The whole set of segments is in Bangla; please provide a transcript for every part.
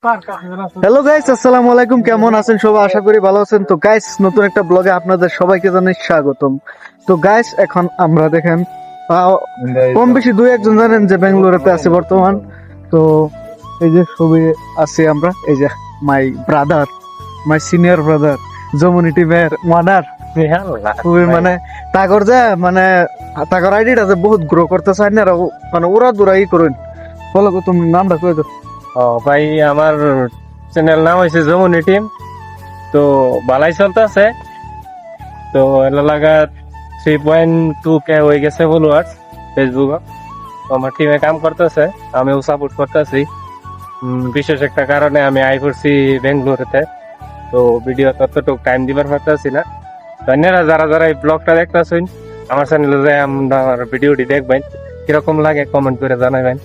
হ্যালো গাইস, আসসালামু আলাইকুম। কেমন আছেন সবাই? আশা করি ভালো আছেন। তো গাইস, নতুন একটা ব্লগে আপনাদের সবাইকে জানাই স্বাগতম। তো গাইস, এখন আমরা দেখেন কম বেশি দুই একজন জানেন যে বেঙ্গালুরুতে আছি বর্তমান। তো এই যে ছবি আছি আমরা, এই যে my brother, my senior brother যমুনি টিমের ওয়ানার। খুবই মানে তাগর যে মানে তাগর আইডিটা যে বহুত গ্রো করতে চাই না, মানে ওরা দূরাই করুন। বলো তুমি নামটা কই দাও। ভাই, আমার চ্যানেল নাম হয়েছে যমুনি টিম। তো ভালাই চলতেছে। তো এলা লাগা 3.2K হয়ে গেছে ফলোয়ার্স ফেসবুকে। আমার টিমে কাম করতেছে, আমিও সাপোর্ট করতেছি। বিশেষ একটা কারণে আমি আই করছি বেঙ্গালুরুতে। তো ভিডিও ততটুকু টাইম দিবার পারতেছি না। ধন্যবাদ যারা যারা এই ব্লগটা দেখতেছেন, আমার চ্যানেলে যাই আমার ভিডিওটি দেখবেন। কিরকম লাগে কমেন্ট করে জানাবেন।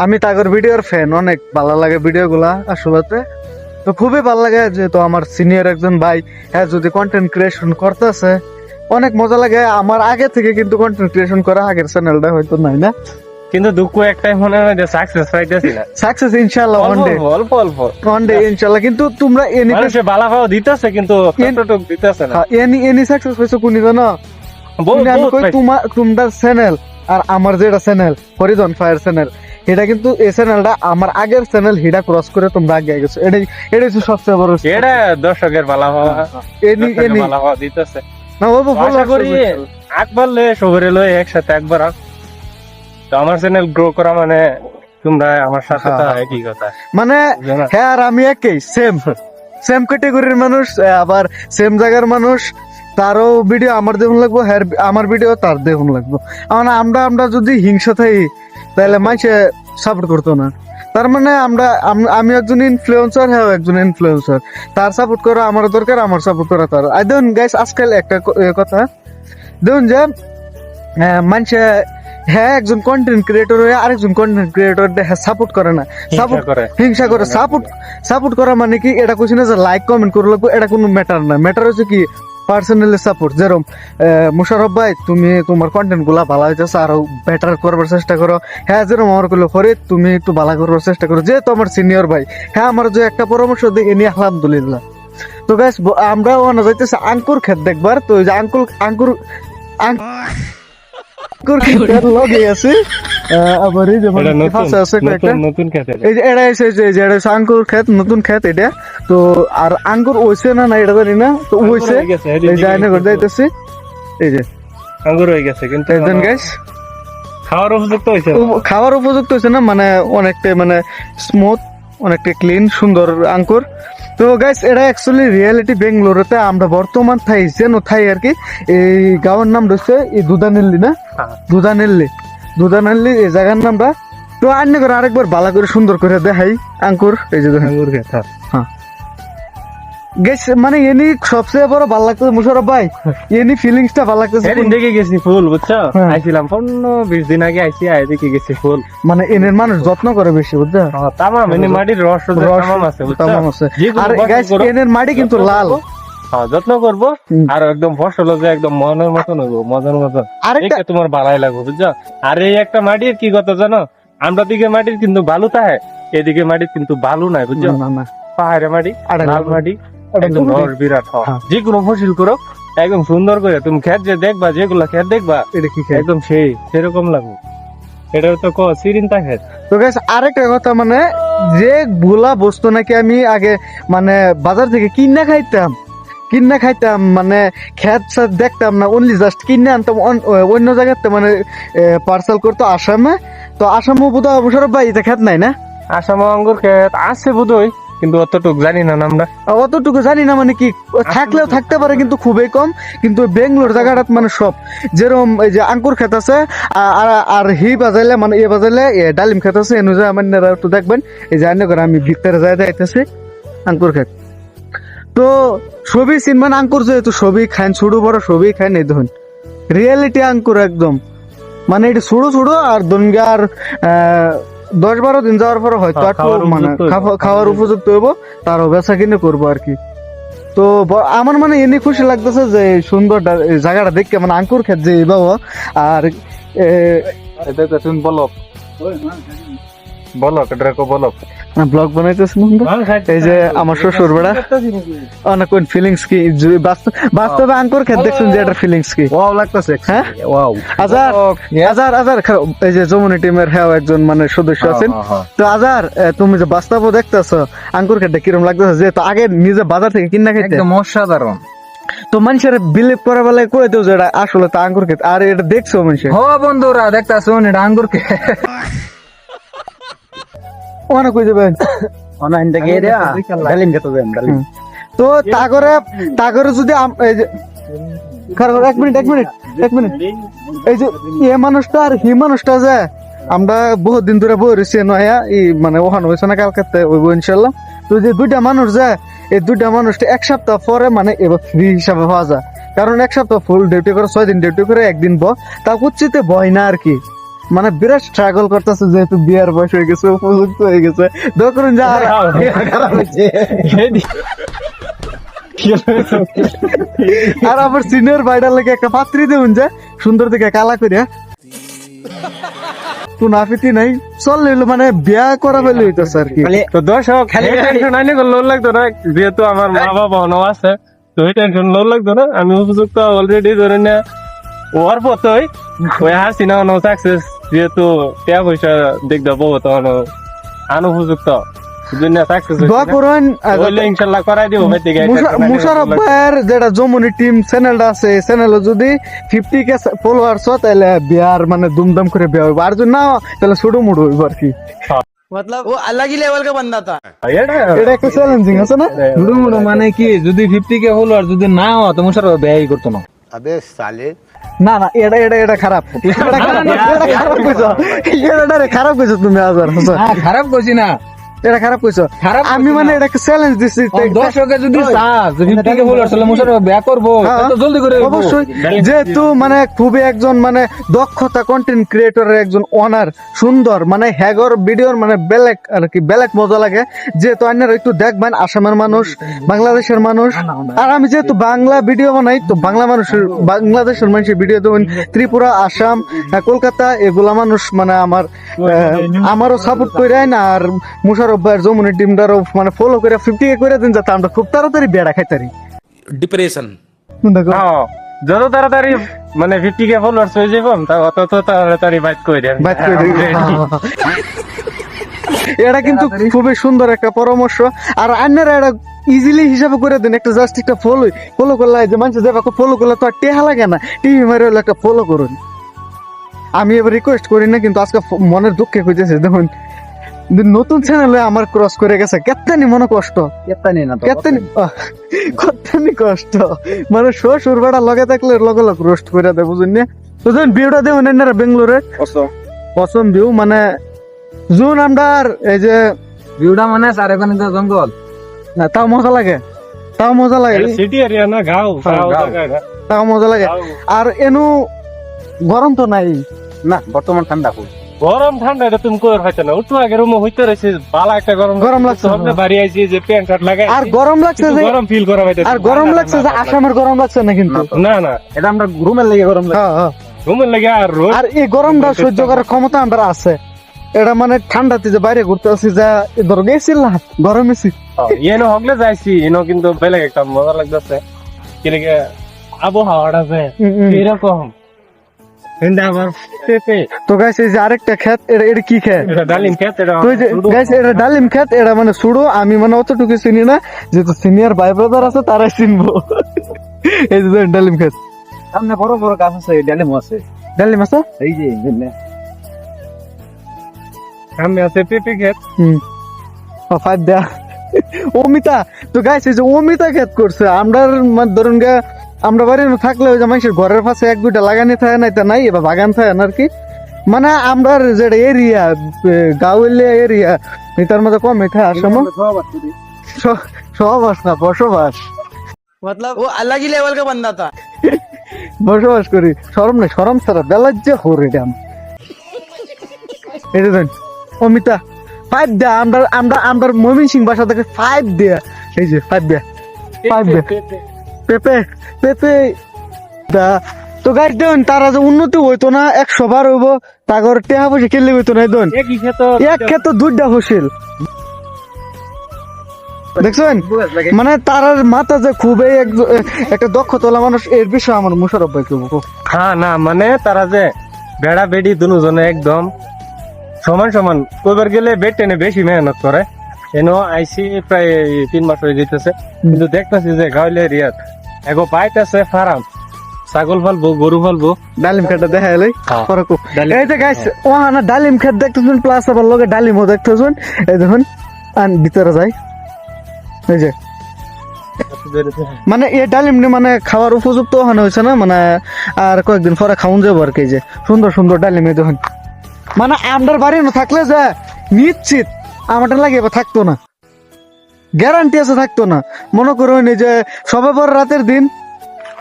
আমি তাগর ভিডিওর ফ্যান, অনেক ভালো লাগে ভিডিও গুলা আসলে। তো খুবই ভালো লাগে যে তো আমার সিনিয়র একজন ভাই হ্যাঁ যদি কন্টেন্ট ক্রিয়েশন করতেছে, অনেক মজা লাগে। আমার আগে থেকে কিন্তু কন্টেন্ট ক্রিয়েশন করা, আগের চ্যানেলটা হয়তো নাই না, কিন্তু দুঃখ একটাই মনে হয় যে সাকসেস পাইতেছি না। সাকসেস ইনশাআল্লাহ অল্প অল্প ওয়ান ডে ইনশাআল্লাহ। কিন্তু তোমরা মানুষে বালা পাও দিতেছে, কিন্তু ততটুকু দিতেছে না। এনি সাকসেস পাইছো কোনি জানো? বহুত আমি কই পাইছি। তোমার চ্যানেল আর আমার যেটা চ্যানেল হরিজন ফায়ার চ্যানেল, এটা কিন্তু এই চ্যানেলটা আমার আগের চ্যানেল হিডা ক্রস করে তোমরা আগে গেছো। এটাই হচ্ছে সবচেয়ে বড়। এটা দর্শকের বালা পাওয়া, এনি বালা পাওয়া দিতেছে। না বাবু, আশা করি একবার লয়ে সবরে লয়ে একসাথে একবার তো আমার চ্যানেল গ্রো করা মানে তোমরা আমার সাথে তো একই কথা। মানে হ্যাঁ, আর আমি একই সেম ক্যাটাগরির মানুষ, আবার সেম জায়গার মানুষ। তারও ভিডিও আমার দেখুন লাগবো, হ্যাঁ আমার ভিডিও তার দেখুন লাগবো। মানে আমরা যদি হিংসা থাকি তাহলে মানুষে সাপোর্ট করতো না। তার মানে আমি একজন ইনফ্লুয়েন্সার, হ্যাঁ একজন ইনফ্লুয়েন্সার। তার সাপোর্ট করা আমার দরকার, আমার সাপোর্ট করা তার। আই দেখুন গাইস, আজকাল একটা কথা দেখুন যে মানুষে হ্যাঁ একজন কন্টেন্ট ক্রিয়েটর হয়ে আরেকজন কন্টেন্ট ক্রিয়েটর সাপোর্ট করে না, হিংসা করে। সাপোর্ট করা মানে কি, এটা কইছি না যে লাইক কমেন্ট করে লাগবো, এটা কোনো ম্যাটার না। ম্যাটার হচ্ছে কি পার্সোনালি সাপোর্ট। যেরকম মুশারফ ভাই, তুমি তোমার কন্টেন্ট গুলা ভালো হইতেছে, আরো বেটার করবার চেষ্টা করো। হ্যাঁ যেরকম আমার করলো ফরিদ, তুমি একটু ভালো করবার চেষ্টা করো, যেহেতু আমার সিনিয়র ভাই। হ্যাঁ আমার যে একটা পরামর্শ দিই, এ নিয়ে আলহামদুলিল্লাহ। তো গাইস, আমরাও যাইতেছে আঙ্কুর ক্ষেত দেখবার। তো ওই যে আঙ্কুর লগে আছে আবার এই যে নতুন খেতে এই যে এটা এসে যে এটা আঙ্কুর ক্ষেত, নতুন ক্ষেত এটা। তো আর আঙ্কুর হইছে না না এটা জানি না। তো হইছে এই যে আইনা করে যাইতেছে, এই যে আঙ্গুর হয়ে গেছে, কিন্তু দেন গাইস খাওয়ার উপযুক্ত হয়েছে। খাওয়ার উপযুক্ত হয়েছে না, মানে অনেকটা মানে স্মুথ, অনেকটা ক্লিন, সুন্দর আঙ্কুর। তো গাইস, এটা অ্যাকচুয়ালি রিয়েলিটি বেঙ্গালুরুতে আমরা বর্তমান থাই আর কি। এই গাঁওয়ের নাম রয়েছে এই দুদানেল্লি না, দুদানেল্লি এই জায়গার নামটা। তো আন্য করে আরেকবার ভালো করে সুন্দর করে দেখাই আঙ্কুর, এই যে আঙ্গুর খেতে হ্যাঁ গেছ। মানে এনি সবচেয়ে বড় ভালো লাগতেছে মুশারফ ভাই, এনি ফিলিংসটা ভালো লাগতেছে। সেদিন দেখে গেছি ফুল, বুঝছো? আইছিলাম 15-20 দিন আগে আইছি, দেখে গেছি ফুল। মানে এনের মানুষ যত্ন করে বেশি, বুঝছো? তামাম এনে মাটির রস তামাম আছে, তামাম আছে। আর গাইস, এনের মাটি কিন্তু লাল। যত্ন করবো আর একদম ফসল যে একদম মনের মতন হইব, মজার মতন। আরেকটা তোমার ভালাই লাগবে, বুঝছো? আর এই একটা মাটির কি কথা জানো, আমরা দিকে মাটির কিন্তু বালু থাকে, এদিকে মাটির কিন্তু বালু নাই, বুঝছো? পাহাড়ে মাটি, লাল মাটি, একদম রস বিরাট। যে কোনো ফসল করো একদম সুন্দর করে তুমি খেত যে দেখবা, যেগুলা খেত দেখবা এটা কি একদম সেরকম লাগবে। এটা তো সিরিনতা খেত। তো গাইস, আরেকটা কথা, মানে যে গুলা বস্তু নাকি আমি আগে মানে বাজার থেকে কিনা খাইতাম, মানে খেত দেখতাম না, অনলি জাস্ট কিনে আনতাম অন্য জায়গাতে, মানে পার্সেল করতো আসামে। তো আসামও বোধহয় মুশারফ ভাই এটা খেত নাই না? আসামে আঙ্গুর খেত আছে বোধহয়, কিন্তু অতটুকু জানি না আমরা। অতটুকু জানি না মানে কি, থাকলেও থাকতে পারে কিন্তু খুবই কম। কিন্তু বেঙ্গলোর জায়গাটা মানে সব, যেরকম এই যে আঙ্কুর ক্ষেত আছে, আর বাজাইলে মানে বাজাইলে ডালিম ক্ষেত আছে, এনে যায় আমার একটু দেখবেন। এই যে আইনে করে আমি ভিতরে যাই যাইতেছি আঙ্কুর ক্ষেত। তো সবই চিনবেন আঙ্কুর, যেহেতু সবই খান, ছোট বড় সবই খান। এই দেখুন রিয়েলিটি আঙ্কুর একদম, মানে এটা ছোট আর দনগার 10-12 দিন যাওয়ার পরে হয়তো একটু মানে খাওয়ার উপযুক্ত হইব, তারও বেচা কিনে করবো আর কি। তো আমার মানে এনে খুশি লাগতেছে যে সুন্দর জায়গাটা দেখে, মানে আঙ্কুর ক্ষেত যে বাবা। আর বলক বলক ব্লগ বানাইতেছেন এই যে আমার শ্বশুর বেড়া অনেক কোন ফিলিংস কি বাস্তবে আঙ্কুর খেত দেখছেন যে এটার ফিলিংস কি ওয়াও লাগতেছে হ্যাঁ ওয়াও আজার আজার এই যে যমুনা টিমের হ্যাঁ একজন মানে সদস্য আছেন তো আজার তুমি যে বাস্তব দেখতেছো আঙ্কুর খেতে কিরম লাগতেছে যে তো আগে নিজে বাজার থেকে কিনা খাইতে একদম অসাধারণ তো মানুষের বিলিভ করা বেলায় কয়ে দেও যে এটা আসলে তো আঙ্কুর খেত আর এটা দেখছো মানুষের ও বন্ধুরা দেখতাছো এটা আঙ্গুর কে অনেক কই দেবেন অনলাইন থেকে এরিয়া ডালিম খেতে দেন ডালিম তো তাগরে যদি এই যে খারাপ এক মিনিট এই যে এ মানুষটা আর হি মানুষটা যে আমরা বহুত দিন ধরে বই রয়েছি নয়া এই মানে ওখানে হয়েছে না কালকাতে ওইব ইনশাল্লাহ তো যে দুইটা মানুষ যায় এই দুইটা মানুষটা এক সপ্তাহ পরে মানে এবার ফ্রি হিসাবে পাওয়া যায় কারণ এক সপ্তাহ ফুল ডিউটি করে 6 দিন ডিউটি করে একদিন তা কুচিতে বয় না আর কি মানে বিরাট স্ট্রাগল করতেছে যেহেতু বিয়ার বয়স হয়ে গেছে উপযুক্ত হয়ে গেছে দেখুন যা আর আবার সিনিয়র বাইডার লাগে একটা পাত্রী দেউন যে সুন্দর দিকে কালা করিয়া কোন আফিতি নাই চল লইলো মানে বিয়া করা ফেলে হইতেছে আর কি তো দর্শক খালি টেনশন আইনি লোন লাগতো না যেহেতু আমার মা বাবা অন্য আছে তো এই টেনশন লোন লাগতো না আমি উপযুক্ত অলরেডি ধরে না ওর পথই ওই হাসিনা অন্য সাকসেস যেহেতু টাকা পয়সা দেখতে পাবো তখন আনুপযুক্ত দুনিয়া সাকসেস দোয়া করুন হইলে ইনশাল্লাহ করাই দিব ভাই থেকে মুশারফ ভাইয়ের যেটা যমুনি টিম চ্যানেলটা আছে চ্যানেলে যদি 50k ফলোয়ার্স হয় তাহলে বিয়ার মানে দুমদাম করে বিয়া হইব আর যদি না তাহলে ছোট মুড়ো হইব আর কি मतलब वो अलग ही लेवल का बंदा था। এটা একটা চ্যালেঞ্জিং আছে না মুড়ো মুড়ো মানে কি যদি 50k হলো আর যদি না হয় তো মুশার ব্যয় করতো না अबे साले না না এটা খারাপ খারাপ কইছো তুমি আজার খারাপ করছি না এটা খারাপ কইছো খারাপ আমি মানে এটা চ্যালেঞ্জ দিছি দর্শকে যদি চাস 50k হলো আসলে মুশার ব্যয় করবো তো জলদি করে অবশ্যই যেহেতু মানে খুবই একজন মানে দক্ষতা কন্টেন্ট ক্রিয়েটরের একজন ওনার সুন্দর মানে হ্যাগর ভিডিওর মানে বেলেক আর কি বেলেক মজা লাগে যেহেতু আপনারা একটু দেখবেন আসামের মানুষ বাংলাদেশের মানুষ আর আমি যেহেতু বাংলা ভিডিও বানাই তো বাংলাদেশের মানুষের ভিডিও দেবেন ত্রিপুরা আসাম কলকাতা এগুলা মানুষ মানে আমারও সাপোর্ট করে না আর মুশারফ ভাইয়ের যমুনা টিমটারও মানে ফলো করে 50k করে দিন যাতে আমরা খুব তাড়াতাড়ি বেড়া খাইতারি डिप्रेशन দেখো যত তাড়াতাড়ি মানে 50k ফলোয়ার্স হয়ে যাবো তত তাড়াতাড়ি বাইট করে দেন বাদ করে দিই। এটা কিন্তু খুবই সুন্দর একটা পরামর্শ আর আপনারা এটা ইজিলি হিসাবে করে দেন একটা জাস্ট একটা ফলো করলে যে মানুষ যাবে ফলো করলে তো আর টেহা লাগে না টিভি মারে হলে একটা ফলো করুন আমি এবার রিকোয়েস্ট করি না কিন্তু আজকে মনের দুঃখে খুঁজেছে দেখুন নতুন চ্যানেলে আমার ক্রস করে গেছে কেতনি মনে কষ্ট কেতনি কষ্ট মানে শ্বশুর বেড়া লগে থাকলে লগে লগ রোস্ট করে দেয় বুঝুন না বুঝুন ভিউটা দেবেন এনারা বেঙ্গলোরে অসম ভিউ মানে জুন আমরা এই যে ভিউটা মানে আর এখানে তো জঙ্গল না তাও মজা লাগে সিটি এরিয়া না গাঁও তাও মজা লাগে আর এনু গরম তো নাই না বর্তমান ঠান্ডা খুব গরম ঠান্ডা এটা তুমি কই হইতো না একটু আগে রুমে হইতে রইছে বালা একটা গরম লাগছে সবনে বাড়ি আইছি যে প্যান্ট শার্ট লাগাই আর গরম লাগছে যে গরম ফিল করা হইতো আর গরম লাগছে যে আসামের গরম লাগছে না কিন্তু না এটা আমরা রুমের লেগে গরম লাগে হ্যাঁ রুমের লাগে আর রোজ আর এই গরমটা সহ্য করার ক্ষমতা আমার আছে এটা মানে ঠান্ডাতে যে বাইরে ঘুরতে আসি যা ধর গেছিল না গরমে এনো হগলে যাইছি এনো কিন্তু বেলেগ একটা মজা লাগতেছে কিলেগে আবহাওয়াটা যে এরকম কিন্তু আবার পেপে তো গাইস এই যে আরেকটা ক্ষেত এটা কি ক্ষেত এটা ডালিম খেত এটা তো গাইস এটা ডালিম ক্ষেত এটা মানে সুড়ো আমি মানে অতটুকু চিনি না যেহেতু সিনিয়র ভাই ব্রাদার আছে তারাই চিনবো এই যে ডালিম ক্ষেত সামনে বড় বড় গাছ আছে ডালিম আছে ডালিম আছে এই যে সামনে আছে পেপে খেত ফাইভ দেয়া অমিতা তো গাইস এই যে অমিতা ক্ষেত করছে আমরা ধরুন গা আমরা বাড়ি থাকলে ওই যে মানুষের ঘরের পাশে এক দুইটা লাগানি থাকে না এটা নাই এবার বাগান থাকে না আর কি মানে আমরা যেটা এরিয়া গাঁওয়ালিয়া এরিয়া এটার মধ্যে কম এটা আসাম সহবাস না বসবাস मतलब वो अलग ही लेवल का बंदा था। বসবাস করি শরম নেই শরম ছাড়া বেলার যে হরে দাম এটা দেন অমিতা 5 দেয়া আমরা মমিন সিং বাসা থেকে 5 দেয়া এই যে 5 দেয়া 5 দেয়া পেপে দা তো গাইস দেন তারা যে উন্নতি হইতো না 100 বার হইব তাগর টেহা পয়সা কেলে হইতো না দেন একই খেত এক ক্ষেত দুইটা ফসল দেখছেন মানে তার মাথা যে খুবই একটা দক্ষতলা মানুষ, এর বিষয়ে আমার মুশারফ ভাই কি বলবো। হ্যাঁ না মানে তারা যে বেড়া বেড়ি দুজনে একদম সমান সমান, কইবার গেলে বেড টেনে বেশি মেহনত করে। এনো আইসি প্রায় 3 মাস হয়ে যেতেছে, কিন্তু দেখতেছি যে গাঁওয়ালি এরিয়াত এগো পাইতেছে ফার্ম, ছাগল ফালবো, গরু ফালবো। ডালিম খেতটা দেখা এলাই হ্যাঁ। ফরক। ডালিম এই যে গাইস ওহানা ডালিম খেত দেখতেছেন, প্লাস আবার লগে ডালিমও দেখতেছেন। এই দেখুন আন ভিতরে যাই, এই যে মানে এই ডালিম মানে খাওয়ার উপযুক্ত ওখানে হয়েছে না, মানে আর কয়েকদিন পরে খাওয়ান যাবো আর কি। যে সুন্দর সুন্দর ডালিম এই দেখুন, মানে আমরার বাড়ি না থাকলে যে নিশ্চিত আমারটা লাগে এবার থাকতো না, গ্যারান্টি আছে থাকতো না। মনে করুন এই যে সবে বড় রাতের দিন,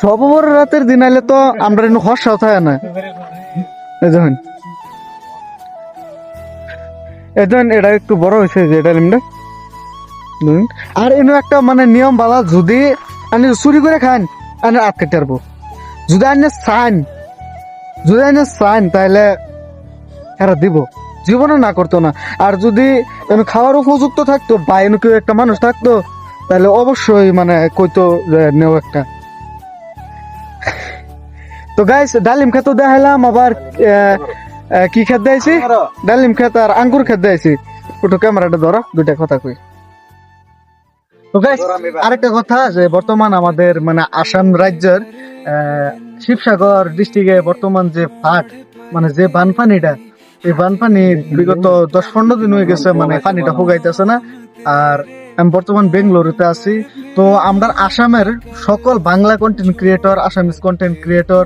সবে বড় রাতের দিন আইলে তো আমরা হর্ষাও থাকে না। এই দেখুন এই দেখুন এটা একটু বড় হয়েছে যে ডালিমটা। আর এনে একটা মানে নিয়ম বালা, যদি আপনি চুরি করে খান আপনি আটকাতে পারবো, যদি আপনি চান তাহলে এরা দিব, জীবনে না করতো না। আর যদি খাওয়ার উপযুক্ত থাকতো বা এনে কেউ একটা মানুষ থাকতো তাহলে অবশ্যই মানে কইতো নেও একটা। তো গাইস ডালিম খেত দেখাইলাম, আবার কি খেত দিয়েছি, ডালিম খেত আর আঙ্গুর খেত দিয়েছি। ওটা ক্যামেরাটা ধরো, দুইটা কথা কই। তো গাইস আরেকটা কথা, যে বর্তমান আমাদের মানে আসাম রাজ্যের শিবসাগর ডিস্ট্রিক্টে বর্তমান যে ফাট মানে যে বানপানিটা, এই বানপানি বিগত 10-15 দিন হয়ে গেছে, মানে পানিটা শুকাইতেছে না। আর আমি বর্তমান বেঙ্গালুরুতে আছি। তো আমরা আসামের সকল Bangla content creator, Assamese content creator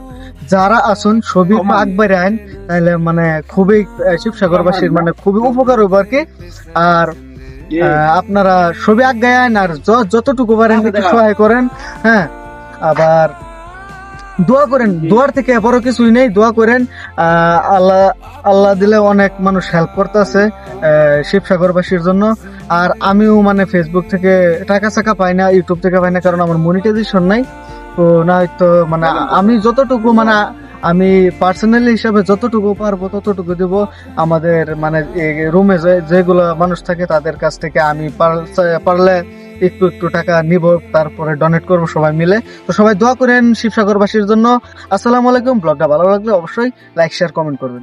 যারা আছেন ছবি আকবারে আইন, তাহলে মানে খুবই শিবসাগরবাসীর মানে খুবই উপকার হইব আর কি। আর আপনারা ছবি আগায় আইন, আর যতটুকু পারেন একটু সহায় করেন। হ্যাঁ, আবার দোয়া করেন, দোয়ার থেকে বড় কিছুই নেই, দোয়া করেন। আল্লাহ দিলে অনেক মানুষ হেল্প করতেছে শিবসাগরবাসীর জন্য। আর আমিও মানে ফেসবুক থেকে টাকা পাই না, ইউটিউব থেকে পাই না, কারণ আমার মনিটাইজেশন নাই। তো না হয়তো মানে আমি যতটুকু মানে আমি পার্সোনালি হিসাবে যতটুকু পারবো ততটুকু দিব। আমাদের মানে রুমে যেগুলো মানুষ থাকে তাদের কাছ থেকে আমি পারলে একটু একটু টাকা নিব, তারপরে ডোনেট করবো সবাই মিলে। তো সবাই দোয়া করেন শিবসাগরবাসীর জন্য। আসসালামু আলাইকুম। ব্লগটা ভালো লাগলে অবশ্যই লাইক, শেয়ার, কমেন্ট করবেন।